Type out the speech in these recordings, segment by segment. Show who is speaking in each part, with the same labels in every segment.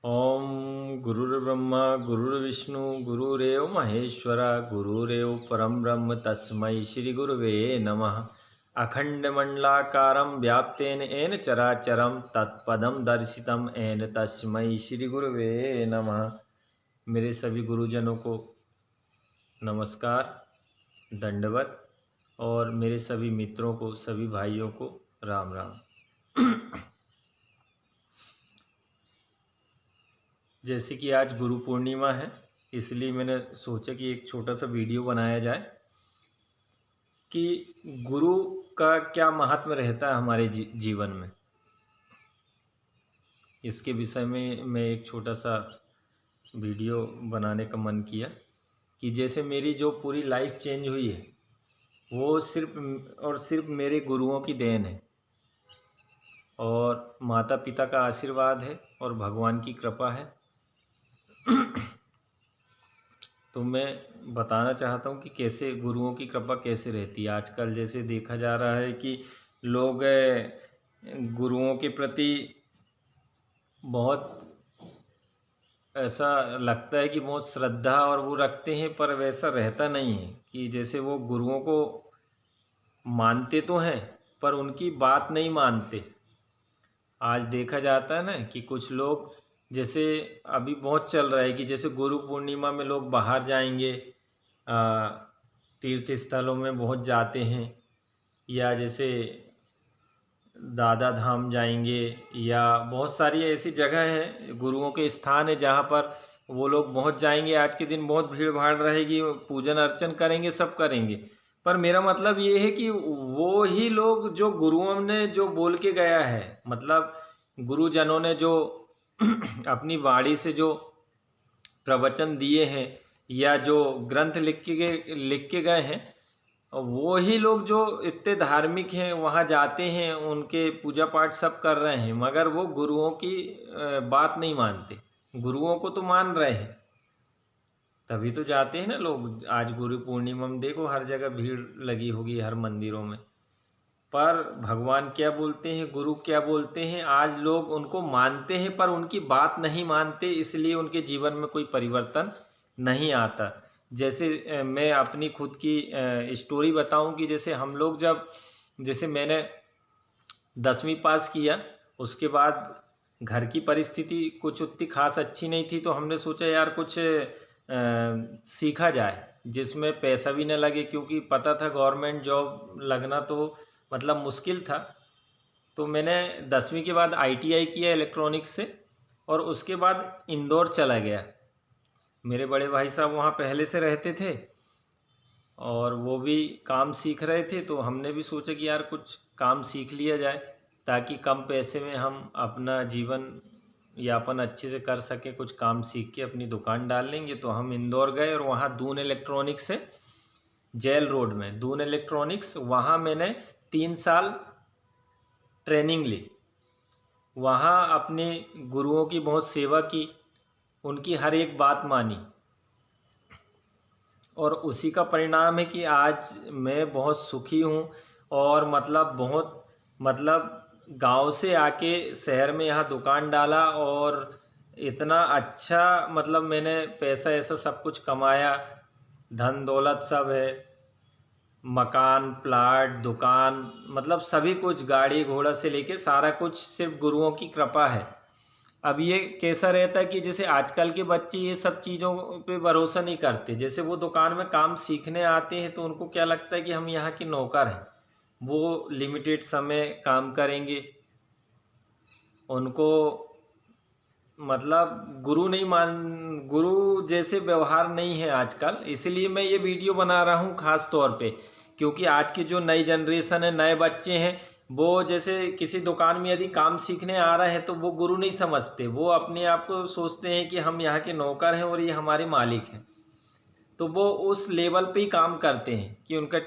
Speaker 1: ओम गुरुर्ब्रह्मा गुरुर्विष्णु गुरुरेव महेश्वर गुरुरेव परम ब्रह्म तस्मै श्री गुरुवे नमः। अखंडमंडलाकारं व्याप्तेन येन चराचरं तत्पदं दर्शितं येन तस्मै श्री गुरुवे नमः। मेरे सभी गुरुजनों को नमस्कार, दंडवत, और मेरे सभी मित्रों को, सभी भाइयों को राम राम। जैसे कि आज गुरु पूर्णिमा है, इसलिए मैंने सोचा कि एक छोटा सा वीडियो बनाया जाए कि गुरु का क्या महत्व रहता है हमारे जीवन में। इसके विषय में मैं एक छोटा सा वीडियो बनाने का मन किया कि जैसे मेरी जो पूरी लाइफ चेंज हुई है वो सिर्फ और सिर्फ मेरे गुरुओं की देन है, और माता पिता का आशीर्वाद है और भगवान की कृपा है। तो मैं बताना चाहता हूँ कि कैसे गुरुओं की कृपा कैसे रहती है। आजकल जैसे देखा जा रहा है कि लोग गुरुओं के प्रति बहुत ऐसा लगता है कि बहुत श्रद्धा और वो रखते हैं, पर वैसा रहता नहीं है कि जैसे वो गुरुओं को मानते तो हैं पर उनकी बात नहीं मानते। आज देखा जाता है ना कि कुछ लोग, जैसे अभी बहुत चल रहा है कि जैसे गुरु पूर्णिमा में लोग बाहर जाएंगे, तीर्थ स्थलों में बहुत जाते हैं, या जैसे दादा धाम जाएंगे, या बहुत सारी ऐसी जगह है, गुरुओं के स्थान है जहाँ पर वो लोग पहुँच जाएंगे। आज के दिन बहुत भीड़ भाड़ रहेगी, पूजन अर्चन करेंगे, सब करेंगे। पर मेरा मतलब ये है कि वो ही लोग जो गुरुओं ने जो बोल के गया है, मतलब गुरुजनों ने जो अपनी वाणी से जो प्रवचन दिए हैं या जो ग्रंथ लिख के गए हैं, वो ही लोग जो इतने धार्मिक हैं वहाँ जाते हैं, उनके पूजा पाठ सब कर रहे हैं, मगर वो गुरुओं की बात नहीं मानते। गुरुओं को तो मान रहे हैं, तभी तो जाते हैं ना लोग। आज गुरु पूर्णिमा में देखो हर जगह भीड़ लगी होगी, हर मंदिरों में। पर भगवान क्या बोलते हैं, गुरु क्या बोलते हैं, आज लोग उनको मानते हैं पर उनकी बात नहीं मानते, इसलिए उनके जीवन में कोई परिवर्तन नहीं आता। जैसे मैं अपनी खुद की स्टोरी बताऊं कि जैसे हम लोग जब, जैसे मैंने 10वीं पास किया, उसके बाद घर की परिस्थिति कुछ उतनी खास अच्छी नहीं थी, तो हमने सोचा यार कुछ सीखा जाए जिसमें पैसा भी न लगे, क्योंकि पता था गवर्नमेंट जॉब लगना तो मतलब मुश्किल था। तो मैंने 10वीं के बाद ITI किया इलेक्ट्रॉनिक्स से, और उसके बाद इंदौर चला गया। मेरे बड़े भाई साहब वहाँ पहले से रहते थे और वो भी काम सीख रहे थे, तो हमने भी सोचा कि यार कुछ काम सीख लिया जाए ताकि कम पैसे में हम अपना जीवन यापन अच्छे से कर सकें। कुछ काम सीख के अपनी दुकान डाल लेंगे। तो हम इंदौर गए और वहाँ दून इलेक्ट्रॉनिक्स है, जेल रोड में दून इलेक्ट्रॉनिक्स, वहाँ मैंने 3 साल ट्रेनिंग ली। वहाँ अपने गुरुओं की बहुत सेवा की, उनकी हर एक बात मानी, और उसी का परिणाम है कि आज मैं बहुत सुखी हूँ। और मतलब बहुत, मतलब गांव से आके शहर में यहाँ दुकान डाला, और इतना अच्छा, मतलब मैंने पैसा ऐसा सब कुछ कमाया, धन दौलत सब है, मकान प्लाट दुकान, मतलब सभी कुछ, गाड़ी घोड़ा से लेके सारा कुछ सिर्फ गुरुओं की कृपा है। अब ये कैसा रहता है कि जैसे आजकल के बच्चे ये सब चीज़ों पे भरोसा नहीं करते। जैसे वो दुकान में काम सीखने आते हैं तो उनको क्या लगता है कि हम यहाँ के नौकर हैं, वो लिमिटेड समय काम करेंगे, उनको मतलब गुरु नहीं मान, गुरु जैसे व्यवहार नहीं है आजकल। इसलिए मैं ये वीडियो बना रहा हूँ खास तौर पे, क्योंकि आज की जो नई जनरेशन है, नए बच्चे हैं, वो जैसे किसी दुकान में यदि काम सीखने आ रहे हैं तो वो गुरु नहीं समझते, वो अपने आप को सोचते हैं कि हम यहाँ के नौकर हैं और ये हमारे मालिक हैं। तो वो उस लेवल पे ही काम करते हैं कि उनका,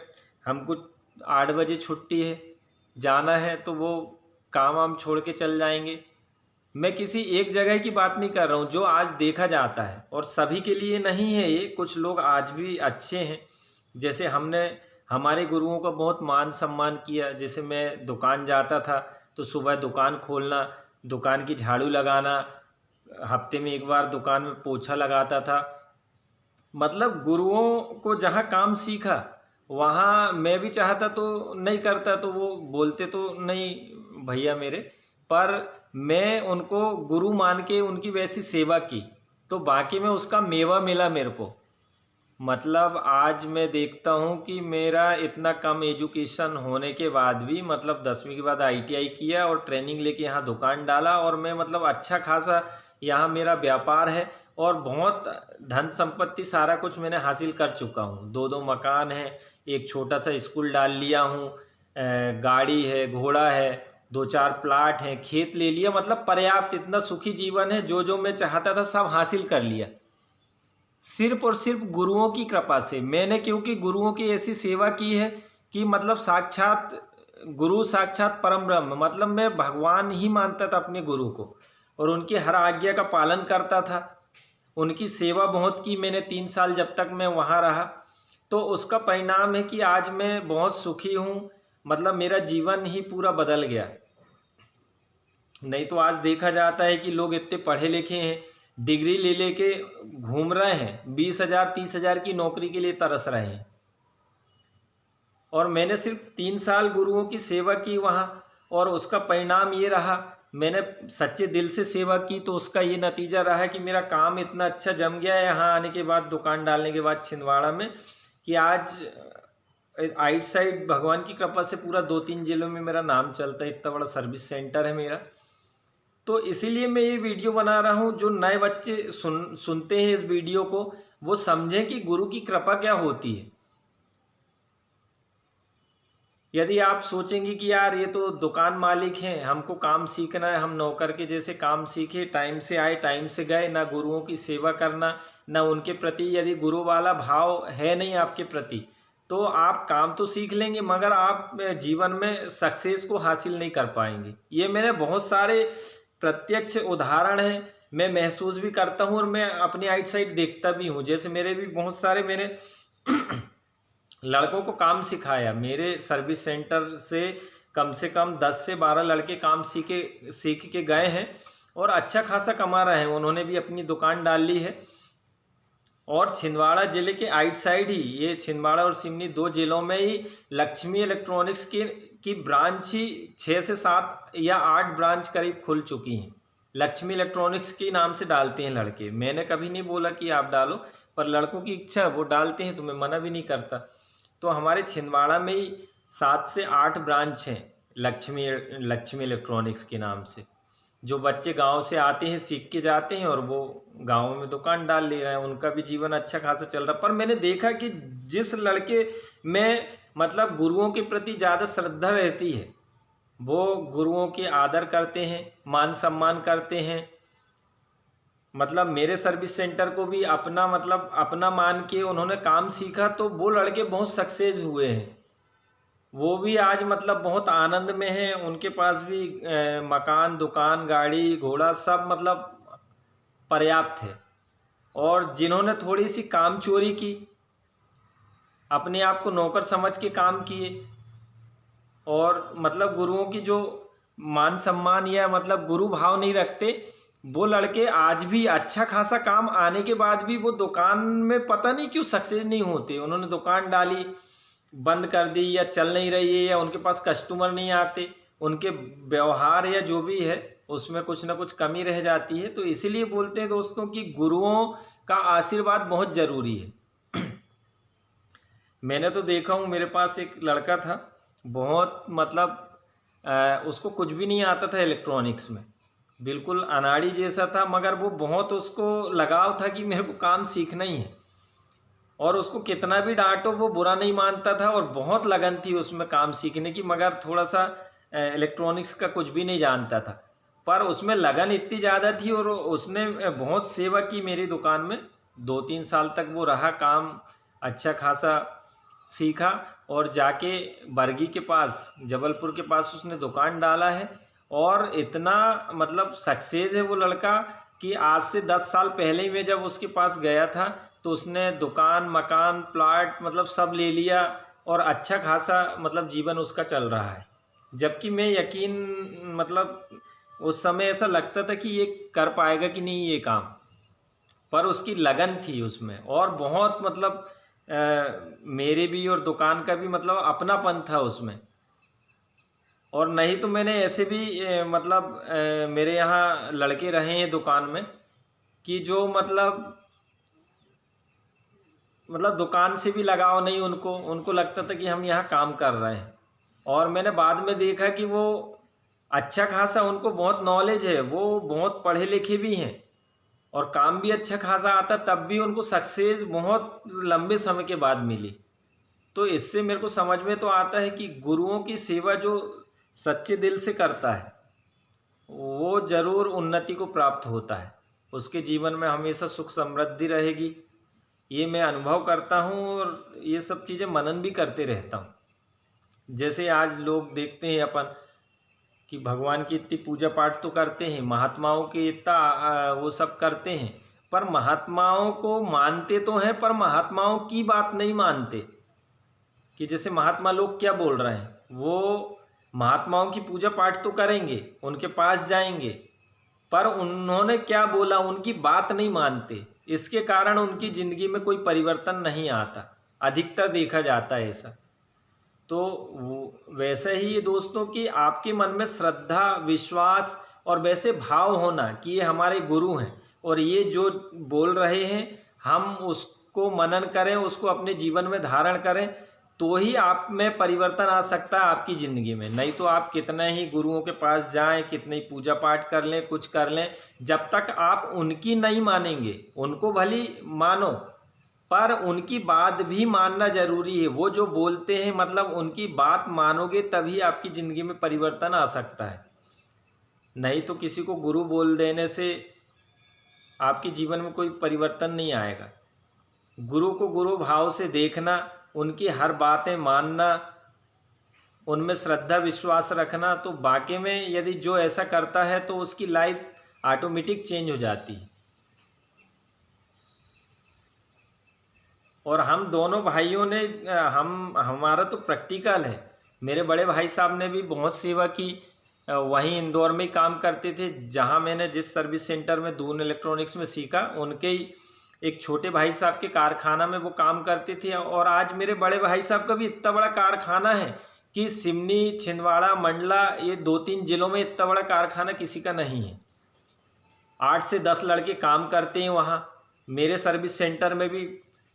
Speaker 1: हमको 8 बजे छुट्टी है, जाना है, तो वो काम वाम छोड़ के चल जाएंगे। मैं किसी एक जगह की बात नहीं कर रहा हूँ, जो आज देखा जाता है, और सभी के लिए नहीं है ये, कुछ लोग आज भी अच्छे हैं। जैसे हमने हमारे गुरुओं का बहुत मान सम्मान किया। जैसे मैं दुकान जाता था तो सुबह दुकान खोलना, दुकान की झाड़ू लगाना, हफ्ते में एक बार दुकान में पोछा लगाता था। मतलब गुरुओं को जहाँ काम सीखा वहाँ मैं भी चाहता तो नहीं करता, तो वो बोलते तो नहीं भैया मेरे, पर मैं उनको गुरु मान के उनकी वैसी सेवा की तो बाकी में उसका मेवा मिला मेरे को। मतलब आज मैं देखता हूँ कि मेरा इतना कम एजुकेशन होने के बाद भी, मतलब 10वीं के बाद ITI किया और ट्रेनिंग लेके यहाँ दुकान डाला, और मैं मतलब अच्छा खासा यहाँ मेरा व्यापार है और बहुत धन संपत्ति सारा कुछ मैंने हासिल कर चुका हूँ। 2 मकान हैं, एक छोटा सा स्कूल डाल लिया हूँ, गाड़ी है, घोड़ा है, 2-4 प्लाट हैं, खेत ले लिया, मतलब पर्याप्त, इतना सुखी जीवन है। जो जो मैं चाहता था सब हासिल कर लिया, सिर्फ और सिर्फ गुरुओं की कृपा से। मैंने क्योंकि गुरुओं की ऐसी सेवा की है कि मतलब साक्षात गुरु साक्षात परम ब्रह्म, मतलब मैं भगवान ही मानता था अपने गुरु को और उनकी हर आज्ञा का पालन करता था। उनकी सेवा बहुत की मैंने 3 साल जब तक मैं वहाँ रहा, तो उसका परिणाम है कि आज मैं बहुत सुखी हूँ। मतलब मेरा जीवन ही पूरा बदल गया। नहीं तो आज देखा जाता है कि लोग इतने पढ़े लिखे हैं, डिग्री ले लेके घूम रहे हैं, 20,000 30,000 की नौकरी के लिए तरस रहे हैं, और मैंने सिर्फ 3 साल गुरुओं की सेवा की वहाँ, और उसका परिणाम ये रहा, मैंने सच्चे दिल से सेवा की तो उसका ये नतीजा रहा है कि मेरा काम इतना अच्छा जम गया है यहाँ आने के बाद, दुकान डालने के बाद छिंदवाड़ा में, कि आज आइट साइड भगवान की कृपा से पूरा 2-3 जिलों में मेरा नाम चलता है। इतना बड़ा सर्विस सेंटर है मेरा। तो इसीलिए मैं ये वीडियो बना रहा हूँ, जो नए बच्चे सुनते हैं इस वीडियो को, वो समझें कि गुरु की कृपा क्या होती है। यदि आप सोचेंगे कि यार ये तो दुकान मालिक हैं, हमको काम सीखना है, हम नौकर के जैसे काम सीखे, टाइम से आए टाइम से गए, ना गुरुओं की सेवा करना, ना उनके प्रति यदि गुरु वाला भाव है नहीं आपके प्रति, तो आप काम तो सीख लेंगे मगर आप जीवन में सक्सेस को हासिल नहीं कर पाएंगे। ये मेरे बहुत सारे प्रत्यक्ष उदाहरण हैं, मैं महसूस भी करता हूँ और मैं अपनी आइट साइड देखता भी हूँ। जैसे मेरे भी बहुत सारे मैंने लड़कों को काम सिखाया, मेरे सर्विस सेंटर से कम 10 से 12 लड़के काम सीख के गए हैं और अच्छा खासा कमा रहे हैं। उन्होंने भी अपनी दुकान डाल ली है, और छिंदवाड़ा ज़िले के आइट साइड ही, ये छिंदवाड़ा और सिवनी 2 जिलों में ही लक्ष्मी इलेक्ट्रॉनिक्स की ब्रांच ही 6 से 7 या 8 ब्रांच करीब खुल चुकी हैं। लक्ष्मी इलेक्ट्रॉनिक्स के नाम से डालते हैं लड़के। मैंने कभी नहीं बोला कि आप डालो, पर लड़कों की इच्छा वो डालते हैं तो मैं मना भी नहीं करता। तो हमारे छिंदवाड़ा में ही 7 से 8 ब्रांच हैं लक्ष्मी इलेक्ट्रॉनिक्स के नाम से। जो बच्चे गांव से आते हैं, सीख के जाते हैं और वो गांव में दुकान डाल ले रहे हैं, उनका भी जीवन अच्छा खासा चल रहा है। पर मैंने देखा कि जिस लड़के में मतलब गुरुओं के प्रति ज़्यादा श्रद्धा रहती है, वो गुरुओं के आदर करते हैं, मान सम्मान करते हैं। मतलब मेरे सर्विस सेंटर को भी अपना मान के उन्होंने काम सीखा, तो वो लड़के बहुत सक्सेस हुए हैं। वो भी आज मतलब बहुत आनंद में हैं, उनके पास भी मकान, दुकान, गाड़ी, घोड़ा सब मतलब पर्याप्त है। और जिन्होंने थोड़ी सी काम चोरी की, अपने आप को नौकर समझ के काम किए, और मतलब गुरुओं की जो मान सम्मान या मतलब गुरु भाव नहीं रखते, वो लड़के आज भी अच्छा खासा काम आने के बाद भी वो दुकान में पता नहीं क्यों सक्सेस नहीं होते। उन्होंने दुकान डाली, बंद कर दी, या चल नहीं रही है, या उनके पास कस्टमर नहीं आते, उनके व्यवहार या जो भी है उसमें कुछ ना कुछ कमी रह जाती है। तो इसीलिए बोलते हैं दोस्तों कि गुरुओं का आशीर्वाद बहुत ज़रूरी है। मैंने तो देखा हूँ, मेरे पास एक लड़का था, बहुत मतलब उसको कुछ भी नहीं आता था इलेक्ट्रॉनिक्स में, बिल्कुल अनाड़ी जैसा था, मगर वो बहुत उसको लगाव था कि मेरे को काम सीखना ही है, और उसको कितना भी डांटो वो बुरा नहीं मानता था, और बहुत लगन थी उसमें काम सीखने की। मगर थोड़ा सा इलेक्ट्रॉनिक्स का कुछ भी नहीं जानता था, पर उसमें लगन इतनी ज़्यादा थी, और उसने बहुत सेवा की मेरी दुकान में। 2-3 साल तक वो रहा, काम अच्छा खासा सीखा, और जाके बरगी के पास, जबलपुर के पास उसने दुकान डाला है, और इतना मतलब सक्सेस है वो लड़का कि आज से 10 साल पहले ही मैं जब उसके पास गया था तो उसने दुकान, मकान, प्लाट मतलब सब ले लिया, और अच्छा खासा मतलब जीवन उसका चल रहा है। जबकि मैं यकीन मतलब उस समय ऐसा लगता था कि ये कर पाएगा कि नहीं ये काम, पर उसकी लगन थी उसमें, और बहुत मतलब मेरे भी और दुकान का भी मतलब अपनापन था उसमें। और नहीं तो मैंने ऐसे भी मतलब मेरे यहाँ लड़के रहे हैं दुकान में कि जो मतलब दुकान से भी लगाव नहीं उनको, उनको लगता था कि हम यहाँ काम कर रहे हैं। और मैंने बाद में देखा कि वो अच्छा खासा, उनको बहुत नॉलेज है, वो बहुत पढ़े लिखे भी हैं और काम भी अच्छा खासा आता, तब भी उनको सक्सेस बहुत लंबे समय के बाद मिली। तो इससे मेरे को समझ में तो आता है कि गुरुओं की सेवा जो सच्चे दिल से करता है वो ज़रूर उन्नति को प्राप्त होता है, उसके जीवन में हमेशा सुख समृद्धि रहेगी। ये मैं अनुभव करता हूँ और ये सब चीज़ें मनन भी करते रहता हूँ। जैसे आज लोग देखते हैं अपन कि भगवान की इतनी पूजा पाठ तो करते हैं, महात्माओं के इतना वो सब करते हैं, पर महात्माओं को मानते तो हैं पर महात्माओं की बात नहीं मानते। कि जैसे महात्मा लोग क्या बोल रहे हैं, वो महात्माओं की पूजा पाठ तो करेंगे, उनके पास जाएंगे, पर उन्होंने क्या बोला उनकी बात नहीं मानते। इसके कारण उनकी ज़िंदगी में कोई परिवर्तन नहीं आता, अधिकतर देखा जाता है ऐसा। तो वैसे ही ये दोस्तों कि आपके मन में श्रद्धा, विश्वास और वैसे भाव होना कि ये हमारे गुरु हैं और ये जो बोल रहे हैं हम उसको मनन करें, उसको अपने जीवन में धारण करें, तो ही आप में परिवर्तन आ सकता है आपकी ज़िंदगी में। नहीं तो आप कितने ही गुरुओं के पास जाएं, कितने ही पूजा पाठ कर लें, कुछ कर लें, जब तक आप उनकी नहीं मानेंगे, उनको भली मानो पर उनकी बात भी मानना ज़रूरी है। वो जो बोलते हैं मतलब उनकी बात मानोगे तभी आपकी ज़िंदगी में परिवर्तन आ सकता है। नहीं तो किसी को गुरु बोल देने से आपके जीवन में कोई परिवर्तन नहीं आएगा। गुरु को गुरु भाव से देखना, उनकी हर बातें मानना, उनमें श्रद्धा विश्वास रखना, तो वाकई में यदि जो ऐसा करता है तो उसकी लाइफ ऑटोमेटिक चेंज हो जाती है। और हम दोनों भाइयों ने हमारा तो प्रैक्टिकल है। मेरे बड़े भाई साहब ने भी बहुत सेवा की, वहीं इंदौर में ही काम करते थे जहां मैंने जिस सर्विस सेंटर में दून इलेक्ट्रॉनिक्स में सीखा, उनके ही एक छोटे भाई साहब के कारखाना में वो काम करते थे। और आज मेरे बड़े भाई साहब का भी इतना बड़ा कारखाना है कि सिवनी, छिंदवाड़ा, मंडला, ये 2-3 जिलों में इतना बड़ा कारखाना किसी का नहीं है। 8 से 10 लड़के काम करते हैं वहाँ। मेरे सर्विस सेंटर में भी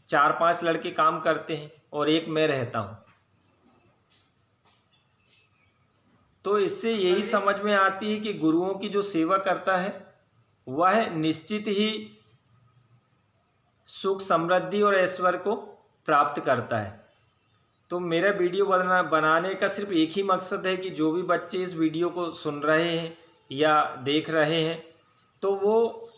Speaker 1: 4-5 लड़के काम करते हैं और एक मैं रहता हूँ। तो इससे यही समझ में आती है कि गुरुओं की जो सेवा करता है वह निश्चित ही सुख, समृद्धि और ऐश्वर्य को प्राप्त करता है। तो मेरा वीडियो बनाने का सिर्फ एक ही मकसद है कि जो भी बच्चे इस वीडियो को सुन रहे हैं या देख रहे हैं तो वो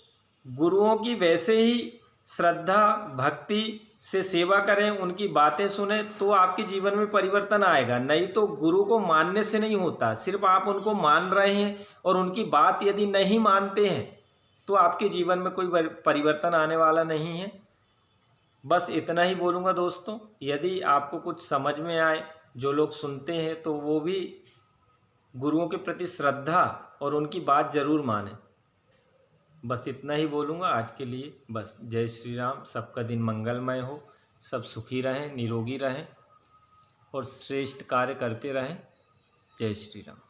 Speaker 1: गुरुओं की वैसे ही श्रद्धा भक्ति से सेवा करें, उनकी बातें सुने, तो आपके जीवन में परिवर्तन आएगा। नहीं तो गुरु को मानने से नहीं होता, सिर्फ आप उनको मान रहे हैं और उनकी बात यदि नहीं मानते हैं तो आपके जीवन में कोई परिवर्तन आने वाला नहीं है। बस इतना ही बोलूँगा दोस्तों। यदि आपको कुछ समझ में आए, जो लोग सुनते हैं तो वो भी गुरुओं के प्रति श्रद्धा और उनकी बात ज़रूर माने। बस इतना ही बोलूँगा आज के लिए। बस जय श्री राम। सबका दिन मंगलमय हो, सब सुखी रहें, निरोगी रहें और श्रेष्ठ कार्य करते रहें। जय श्री राम।